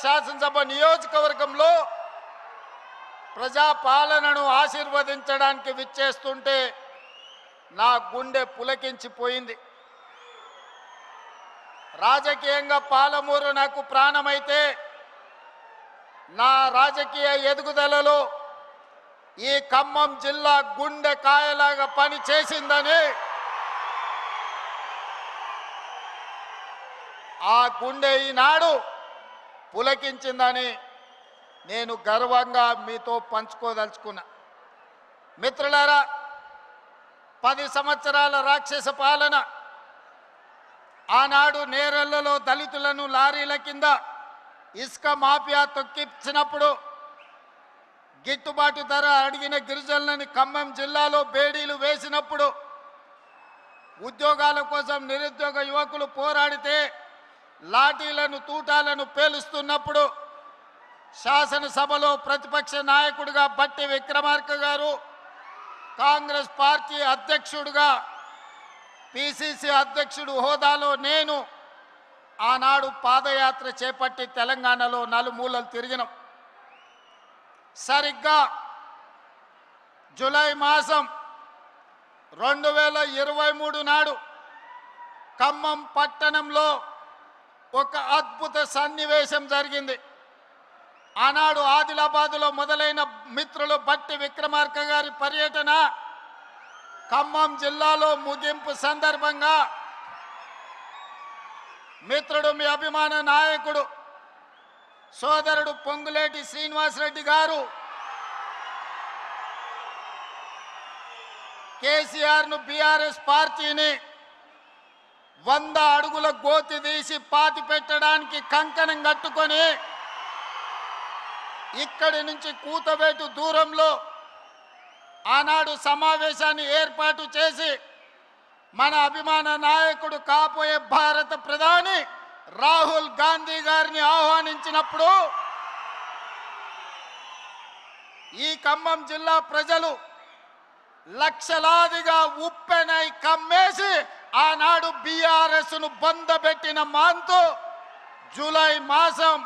శాసనసభ నియోజకవర్గంలో ప్రజాపాలనను ఆశీర్వదించడానికి విచ్చేస్తుంటే నా గుండె పులకించిపోయింది. రాజకీయంగా పాలమూరు నాకు ప్రాణమైతే నా రాజకీయ ఎదుగుదలలో ఈ ఖమ్మం జిల్లా గుండె కాయలాగా పని చేసిందని, ఆ గుండె ఈనాడు పులకించిందని నేను గర్వంగా మీతో పంచుకోదలుచుకున్నా. మిత్రులారా, 10 సంవత్సరాల రాక్షస పాలన, ఆనాడు నేరెళ్లలో దళితులను లారీల కింద ఇసుక మాఫియా తొక్కించినప్పుడు గిట్టుబాటు ధర అడిగిన గిరిజనులని ఖమ్మం జిల్లాలో బేడీలు వేసినప్పుడు, ఉద్యోగాల కోసం నిరుద్యోగ యువకులు పోరాడితే లాఠీలను తూటాలను పేలుస్తున్నప్పుడు శాసనసభలో ప్రతిపక్ష నాయకుడిగా బట్టి విక్రమార్క గారు, కాంగ్రెస్ పార్టీ అధ్యక్షుడిగా పిసిసి అధ్యక్షుడు హోదాలో నేను ఆనాడు పాదయాత్ర చేపట్టి తెలంగాణలో నలుమూలలు తిరిగినాం. సరిగ్గా జూలై మాసం 2023 నాడు ఖమ్మం పట్టణంలో ఒక అద్భుత సన్నివేశం జరిగింది. ఆనాడు ఆదిలాబాదులో మొదలైన మిత్రులు బట్టి విక్రమార్క గారి పర్యటన ఖమ్మం జిల్లాలో ముగింపు సందర్భంగా మిత్రుడు, మీ అభిమాన నాయకుడు సోదరుడు పొంగులేటి శ్రీనివాసరెడ్డి గారు కేసీఆర్ను, బీఆర్ఎస్ పార్టీని 100 అడుగుల గోతి తీసి పాతి పెట్టడానికి కంకణం కట్టుకొని ఇక్కడి నుంచి కూతవేటు దూరంలో ఆనాడు సమావేశాన్ని ఏర్పాటు చేసి మన అభిమాన నాయకుడు, కాబోయే భారత ప్రధాని రాహుల్ గాంధీ గారిని ఆహ్వానించినప్పుడు ఈ ఖమ్మం జిల్లా ప్రజలు లక్షలాదిగా ఉప్పెనై కమ్మేసి ఆనాడు బీఆర్ఎస్ను బందబెట్టిన మాంతు జూలై మాసం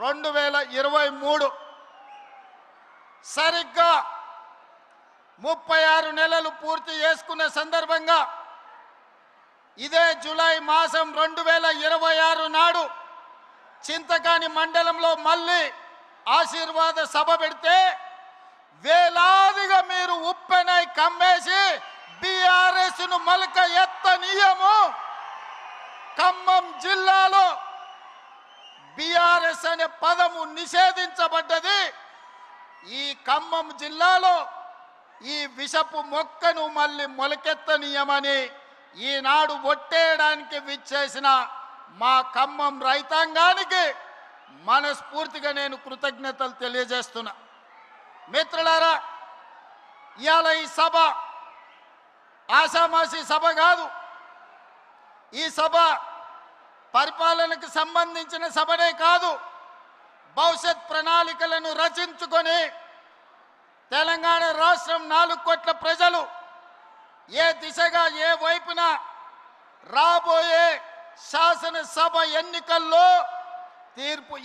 2023 సరిగ్గా 36 నెలలు పూర్తి చేసుకున్న సందర్భంగా ఇదే జూలై మాసం 2026 నాడు చింతకాని మండలంలో మళ్ళీ ఆశీర్వాద సభ పెడితే వేలాదిగా మీరు ఉప్పెనై కమ్మేసి బీఆర్ఎస్ను మలక ఎత్తనీయము. ఖమ్మం జిల్లాలో బీఆర్ఎస్ అనే పదము నిషేధించబడ్డది. ఈ ఖమ్మం జిల్లాలో ఈ విషపు మొక్కను మళ్ళీ మొలకెత్తనీయమని ఈనాడు ఒట్టేయడానికి విచ్చేసిన మా ఖమ్మం రైతాంగానికి మనస్ఫూర్తిగా నేను కృతజ్ఞతలు తెలియజేస్తున్నా. మిత్రులారా, ఇవాళ ఈ సభ ఆషామాషి సభ కాదు. ఈ సభ పరిపాలనకు సంబంధించిన సభనే కాదు, భవిష్యత్ ప్రణాళికలను రచించుకొని తెలంగాణ రాష్ట్రం 4 కోట్ల ప్రజలు ఏ దిశగా ఏ వైపున రాబోయే శాసనసభ ఎన్నికల్లో తీర్పు